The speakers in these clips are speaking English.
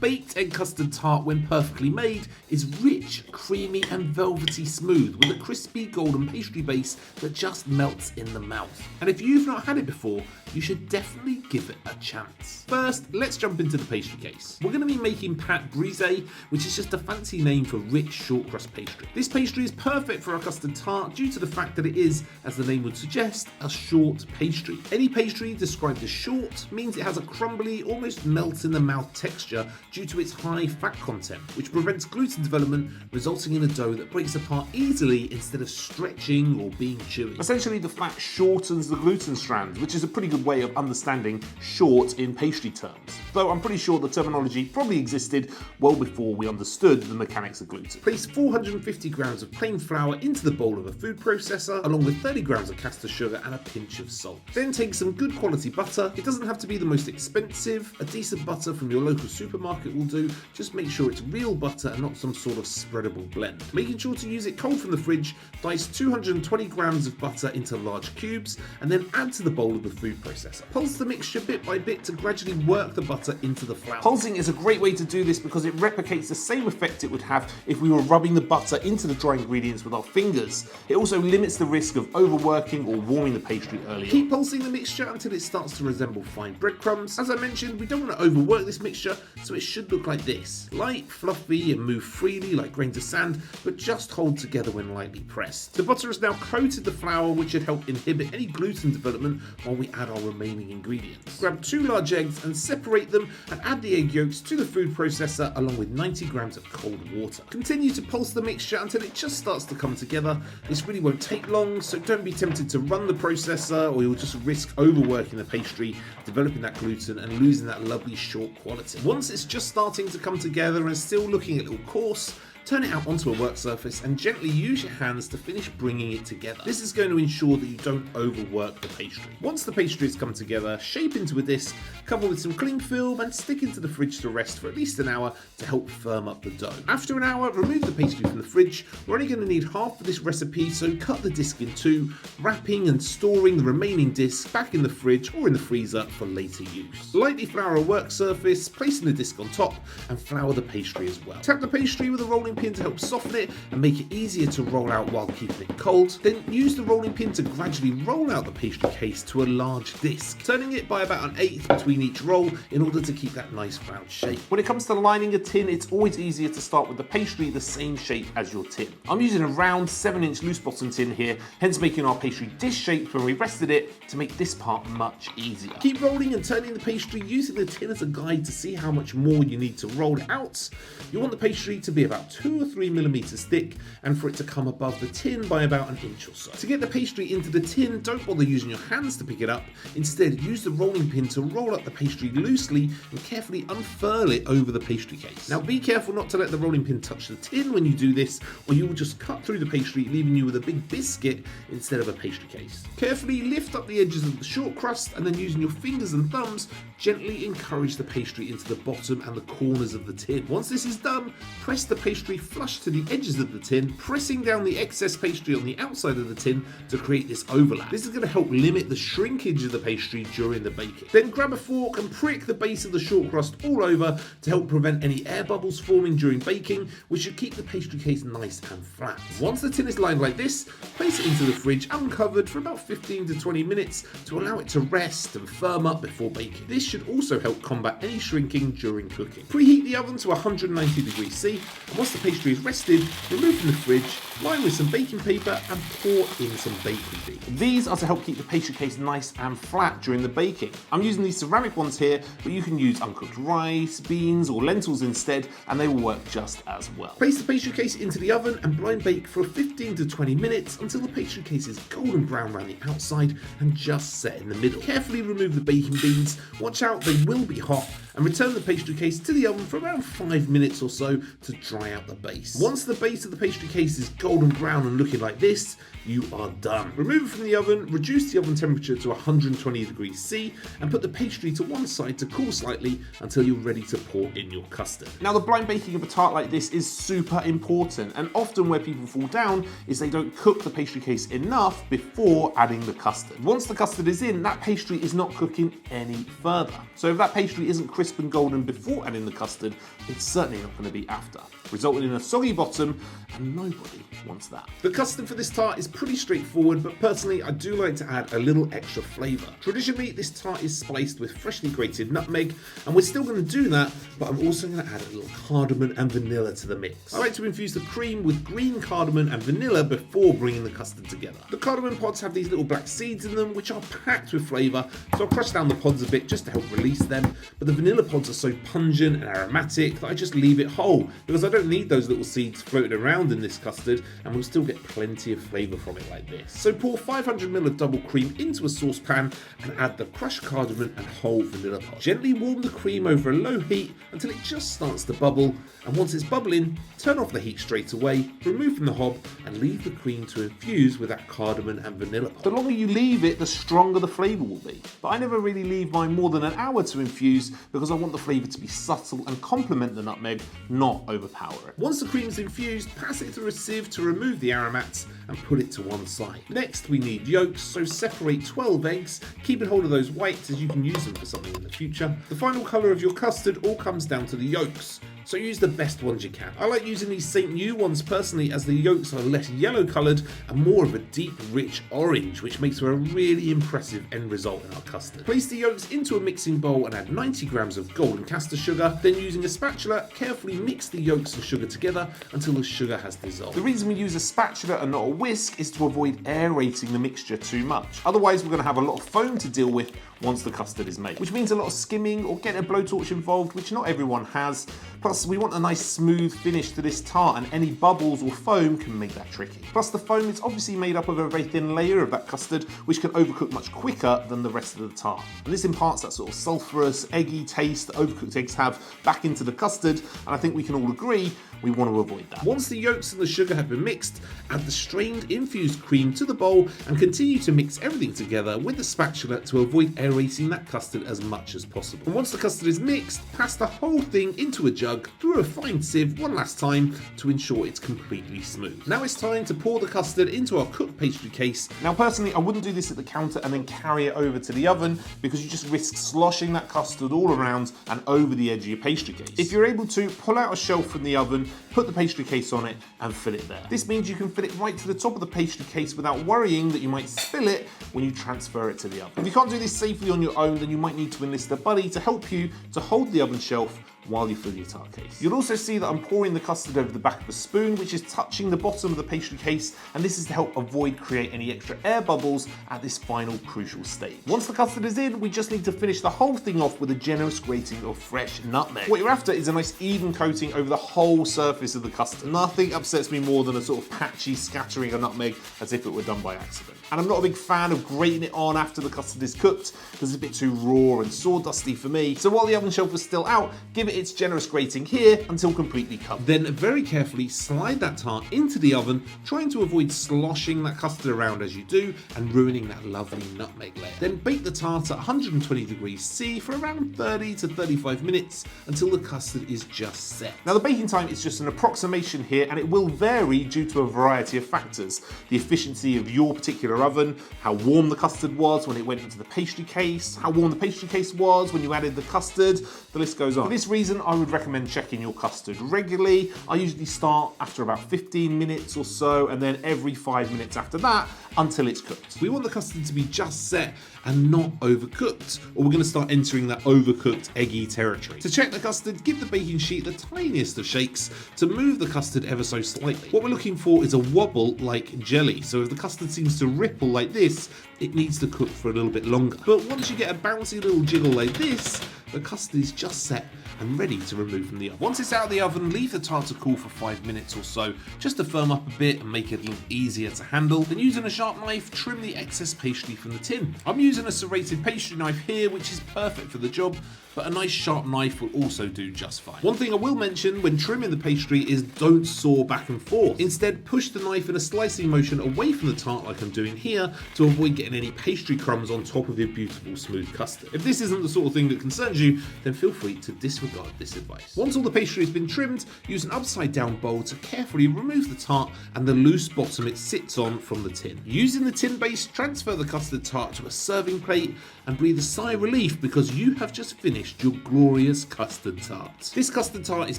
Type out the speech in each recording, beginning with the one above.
Baked egg custard tart, when perfectly made, is rich, creamy and velvety smooth with a crispy golden pastry base that just melts in the mouth. And if you've not had it before, you should definitely give it a chance. First, let's jump into the pastry case. We're going to be making Pâte Brisée, which is just a fancy name for rich short crust pastry. This pastry is perfect for our custard tart due to the fact that it is, as the name would suggest, a short pastry. Any pastry described as short means it has a crumbly, almost melt in the mouth texture due to its high fat content, which prevents gluten development, resulting in a dough that breaks apart easily instead of stretching or being chewy. Essentially, the fat shortens the gluten strands, which is a pretty good way of understanding short in pastry terms. Though I'm pretty sure the terminology probably existed well before we understood the mechanics of gluten. Place 450 grams of plain flour into the bowl of a food processor, along with 30 grams of caster sugar and a pinch of salt. Then take some good quality butter. It doesn't have to be the most expensive. A decent butter from your local supermarket will do. Just make sure it's real butter and not some sort of spreadable blend. Making sure to use it cold from the fridge, dice 220 grams of butter into large cubes and then add to the bowl of the food processor. Pulse the mixture bit by bit to gradually work the butter into the flour. Pulsing is a great way to do this because it replicates the same effect it would have if we were rubbing the butter into the dry ingredients with our fingers. It also limits the risk of overworking or warming the pastry earlier. Keep pulsing the mixture until it starts to resemble fine breadcrumbs. As I mentioned, we don't want to overwork this mixture, so it should look like this. Light, fluffy and move freely like grains of sand, but just hold together when lightly pressed. The butter has now coated the flour, which should help inhibit any gluten development while we add our remaining ingredients. Grab 2 large eggs and separate them and add the egg yolks to the food processor along with 90 grams of cold water. Continue to pulse the mixture until it just starts to come together. This really won't take long, so don't be tempted to run the processor or you'll just risk overworking the pastry, developing that gluten and losing that lovely short quality. Once it's just starting to come together and still looking a little coarse, turn it out onto a work surface and gently use your hands to finish bringing it together. This is going to ensure that you don't overwork the pastry. Once the pastry has come together, shape into a disc, cover with some cling film and stick into the fridge to rest for at least an hour to help firm up the dough. After an hour, remove the pastry from the fridge. We're only going to need half of this recipe, so cut the disc in two, wrapping and storing the remaining disc back in the fridge or in the freezer for later use. Lightly flour a work surface, placing the disc on top and flour the pastry as well. Tap the pastry with a rolling pin to help soften it and make it easier to roll out while keeping it cold. Then use the rolling pin to gradually roll out the pastry case to a large disc, turning it by about 1/8 between each roll in order to keep that nice round shape. When it comes to lining a tin, it's always easier to start with the pastry the same shape as your tin. I'm using a round 7-inch loose bottom tin here, hence making our pastry dish shaped when we rested it to make this part much easier. Keep rolling and turning the pastry using the tin as a guide to see how much more you need to roll it out. You want the pastry to be about 2 or 3 millimeters thick and for it to come above the tin by about 1 inch or so. To get the pastry into the tin, don't bother using your hands to pick it up. Instead, use the rolling pin to roll up the pastry loosely and carefully unfurl it over the pastry case. Now be careful not to let the rolling pin touch the tin when you do this, or you will just cut through the pastry, leaving you with a big biscuit instead of a pastry case. Carefully lift up the edges of the short crust and then using your fingers and thumbs, gently encourage the pastry into the bottom and the corners of the tin. Once this is done, press the pastry flush to the edges of the tin, pressing down the excess pastry on the outside of the tin to create this overlap. This is going to help limit the shrinkage of the pastry during the baking. Then grab a fork and prick the base of the short crust all over to help prevent any air bubbles forming during baking, which should keep the pastry case nice and flat. Once the tin is lined like this, place it into the fridge uncovered for about 15 to 20 minutes to allow it to rest and firm up before baking. This should also help combat any shrinking during cooking. Preheat the oven to 190 degrees C, and once the pastry is rested, remove from the fridge, line with some baking paper and pour in some baking beads. These are to help keep the pastry case nice and flat during the baking. I'm using these ceramic ones here, but you can use uncooked rice, beans or lentils instead, and they will work just as well. Place the pastry case into the oven and blind bake for 15 to 20 minutes until the pastry case is golden brown around the outside and just set in the middle. Carefully remove the baking beans, watch out they will be hot, and return the pastry case to the oven for around 5 minutes or so to dry out the base. Once the base of the pastry case is golden brown and looking like this, you are done. Remove it from the oven, reduce the oven temperature to 120 degrees C and put the pastry to one side to cool slightly until you're ready to pour in your custard. Now the blind baking of a tart like this is super important, and often where people fall down is they don't cook the pastry case enough before adding the custard. Once the custard is in, that pastry is not cooking any further. So if that pastry isn't crisp and golden before adding the custard, it's certainly not going to be after, resulting in a soggy bottom, and nobody wants that. The custard for this tart is pretty straightforward, but personally I do like to add a little extra flavour. Traditionally this tart is spiced with freshly grated nutmeg, and we're still going to do that, but I'm also going to add a little cardamom and vanilla to the mix. I like to infuse the cream with green cardamom and vanilla before bringing the custard together. The cardamom pods have these little black seeds in them which are packed with flavour, so I'll crush down the pods a bit just to help release them, but the vanilla pods are so pungent and aromatic that I just leave it whole, because I don't need those little seeds floating around in this custard, and we'll still get plenty of flavour from it like this. So pour 500ml of double cream into a saucepan and add the crushed cardamom and whole vanilla pod. Gently warm the cream over a low heat until it just starts to bubble, and once it's bubbling, turn off the heat straight away, remove from the hob, and leave the cream to infuse with that cardamom and vanilla pod. The longer you leave it, the stronger the flavour will be. But I never really leave mine more than an hour to infuse because I want the flavour to be subtle and complement the nutmeg, not overpower it. Once the cream is infused, pass it through a sieve to remove the aromats and put it to one side. Next we need yolks, so separate 12 eggs, keeping hold of those whites as you can use them for something in the future. The final colour of your custard all comes down to the yolks, so use the best ones you can. I like using these St. New ones personally, as the yolks are less yellow coloured and more of a deep rich orange, which makes for a really impressive end result in our custard. Place the yolks into a mixing bowl and add 90 grams of golden castor sugar, then using a spatula carefully mix the yolks and sugar together until the sugar has dissolved. The reason we use a spatula and not a whisk is to avoid aerating the mixture too much. Otherwise we're going to have a lot of foam to deal with once the custard is made, which means a lot of skimming or getting a blowtorch involved, which not everyone has. Plus we want a nice smooth finish to this tart, and any bubbles or foam can make that tricky. Plus the foam is obviously made up of a very thin layer of that custard, which can overcook much quicker than the rest of the tart. And this imparts that sort of sulphurous, eggy taste that overcooked eggs have back into the custard, and I think we can all agree we want to avoid that. Once the yolks and the sugar have been mixed, add the strained infused cream to the bowl and continue to mix everything together with the spatula to avoid aerating that custard as much as possible. And once the custard is mixed, pass the whole thing into a jug through a fine sieve one last time to ensure it's completely smooth. Now it's time to pour the custard into our cooked pastry case. Now personally I wouldn't do this at the counter and then carry it over to the oven, because you just risk sloshing that custard all around and over the edge of your pastry case. If you're able to, pull out a shelf from the oven, put the pastry case on it and fill it there. This means you can fill it right to the top of the pastry case without worrying that you might spill it when you transfer it to the oven. If you can't do this safely on your own, then you might need to enlist a buddy to help you to hold the oven shelf while you fill your tart case. You'll also see that I'm pouring the custard over the back of a spoon, which is touching the bottom of the pastry case, and this is to help create any extra air bubbles at this final crucial stage. Once the custard is in, we just need to finish the whole thing off with a generous grating of fresh nutmeg. What you're after is a nice even coating over the whole surface of the custard. Nothing upsets me more than a sort of patchy scattering of nutmeg as if it were done by accident. And I'm not a big fan of grating it on after the custard is cooked, because it's a bit too raw and sawdusty for me. So while the oven shelf is still out, give it its generous grating here until completely covered. Then very carefully slide that tart into the oven, trying to avoid sloshing that custard around as you do and ruining that lovely nutmeg layer. Then bake the tart at 120 degrees C for around 30 to 35 minutes until the custard is just set. Now the baking time is just an approximation here, and it will vary due to a variety of factors. The efficiency of your particular oven, how warm the custard was when it went into the pastry case, how warm the pastry case was when you added the custard, the list goes on. For this reason, I would recommend checking your custard regularly. I usually start after about 15 minutes or so, and then every 5 minutes after that until it's cooked. We want the custard to be just set and not overcooked, or we're going to start entering that overcooked eggy territory. To check the custard, give the baking sheet the tiniest of shakes to move the custard ever so slightly. What we're looking for is a wobble like jelly, so if the custard seems to ripple like this, it needs to cook for a little bit longer. But once you get a bouncy little jiggle like this, the custard is just set and ready to remove from the oven. Once it's out of the oven, leave the tart to cool for 5 minutes or so, just to firm up a bit and make it a little easier to handle. Then using a sharp knife, trim the excess pastry from the tin. I'm using a serrated pastry knife here, which is perfect for the job, but a nice sharp knife will also do just fine. One thing I will mention when trimming the pastry is don't saw back and forth. Instead, push the knife in a slicing motion away from the tart like I'm doing here to avoid getting any pastry crumbs on top of your beautiful smooth custard. If this isn't the sort of thing that concerns you, then feel free to disregard this advice. Once all the pastry has been trimmed, use an upside down bowl to carefully remove the tart and the loose bottom it sits on from the tin. Using the tin base, transfer the custard tart to a serving plate and breathe a sigh of relief because you have just finished your glorious custard tart. This custard tart is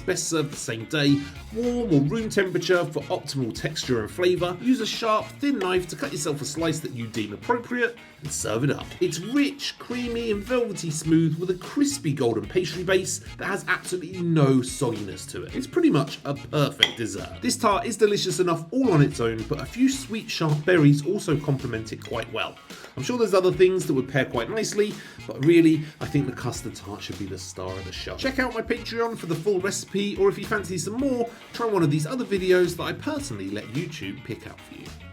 best served the same day, warm or room temperature for optimal texture and flavour. Use a sharp, thin knife to cut yourself a slice that you deem appropriate and serve it up. It's rich, creamy and velvety smooth with a crispy golden pastry base that has absolutely no sogginess to it. It's pretty much a perfect dessert. This tart is delicious enough all on its own, but a few sweet sharp berries also complement it quite well. I'm sure there's other things that would pair quite nicely, but really I think the custard tart should be the star of the show. Check out my Patreon for the full recipe, or if you fancy some more, try one of these other videos that I personally let YouTube pick out for you.